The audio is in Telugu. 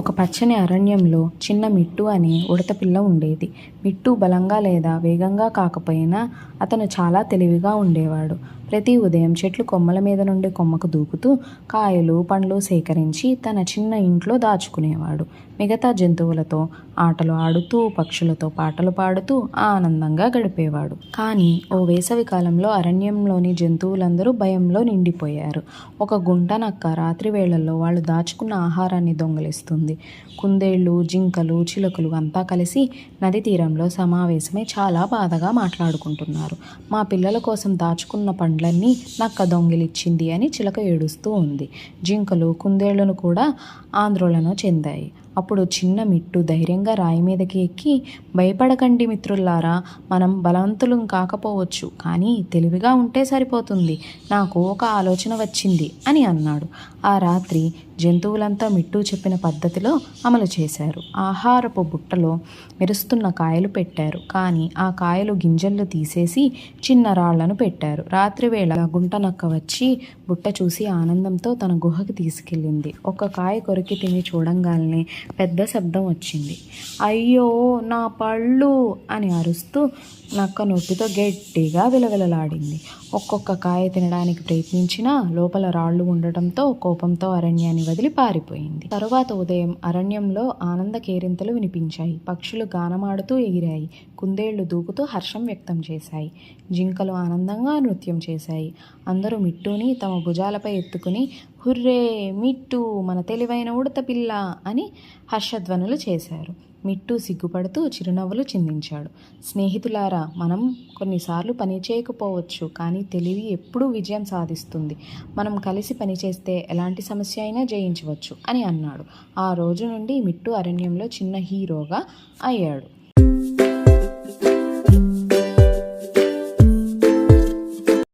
ఒక పచ్చని అరణ్యంలో చిన్న మిట్టు అనే ఉడతపిల్ల ఉండేది. మిట్టు బలంగా లేదా వేగంగా కాకపోయినా అతను చాలా తెలివిగా ఉండేవాడు. ప్రతి ఉదయం చెట్లు కొమ్మల మీద నుండి కొమ్మకు దూకుతూ కాయలు పండ్లు సేకరించి తన చిన్న ఇంట్లో దాచుకునేవాడు. మిగతా జంతువులతో ఆటలు ఆడుతూ పక్షులతో పాటలు పాడుతూ ఆనందంగా గడిపేవాడు. కానీ ఓ వేసవి కాలంలో అరణ్యంలోని జంతువులందరూ భయంలో నిండిపోయారు. ఒక గుంట నక్క రాత్రి వేళల్లో వాళ్ళు దాచుకున్న ఆహారాన్ని దొంగిలిస్తుంది. కుందేళ్ళు జింకలు చిలుకలు అంతా కలిసి నది తీరంలో సమావేశమై చాలా బాధగా మాట్లాడుకుంటున్నారు. మా పిల్లల కోసం దాచుకున్న పండ్లన్నీ నక్క దొంగిలిచ్చింది అని చిలక ఏడుస్తూ ఉంది. జింకలు కుందేళ్లను కూడా ఆందోళన చెందాయి. అప్పుడు చిన్న మిట్టు ధైర్యంగా రాయి మీదకి ఎక్కి, భయపడకండి మిత్రులారా, మనం బలవంతులం కాకపోవచ్చు, కానీ తెలివిగా ఉంటే సరిపోతుంది. నాకు ఒక ఆలోచన వచ్చింది అని అన్నాడు. ఆ రాత్రి జంతువులంతా మిట్టు చెప్పిన పద్ధతిలో అమలు చేశారు. ఆహారపు బుట్టలో మెరుస్తున్న కాయలు పెట్టారు, కానీ ఆ కాయలు గింజలు తీసేసి చిన్న రాళ్లను పెట్టారు. రాత్రివేళ గుంట నక్క వచ్చి బుట్ట చూసి ఆనందంతో తన గుహకి తీసుకెళ్ళింది. ఒక కాయ కొరికి తిని చూడంగానే పెద్ద శబ్దం వచ్చింది. అయ్యో నా పళ్ళు అని అరుస్తూ నక్క నొప్పితో గట్టిగా విలవిలలాడింది. ఒక్కొక్క కాయ తినడానికి ప్రయత్నించినా లోపల రాళ్లు ఉండటంతో కోపంతో అరణ్యాన్ని వదిలి పారిపోయింది. తరువాత ఉదయం అరణ్యంలో ఆనంద కేరింతలు వినిపించాయి. పక్షులు గానమాడుతూ ఎగిరాయి. కుందేళ్లు దూకుతూ హర్షం వ్యక్తం చేశాయి. జింకలు ఆనందంగా నృత్యం చేశాయి. అందరూ మిట్టుని తమ భుజాలపై ఎత్తుకుని హుర్రే మిట్టు మన తెలివైన ఉడత పిల్ల అని హర్షధ్వనులు చేశారు. మిట్టు సిగ్గుపడుతూ చిరునవ్వులు చిందించాడు. స్నేహితులారా, మనం కొన్నిసార్లు పని చేయకపోవచ్చు, కానీ తెలివి ఎప్పుడూ విజయం సాధిస్తుంది. మనం కలిసి పనిచేస్తే ఎలాంటి సమస్య అయినా జయించవచ్చు అని అన్నాడు. ఆ రోజు నుండి మిట్టు అరణ్యంలో చిన్న హీరోగా అయ్యాడు.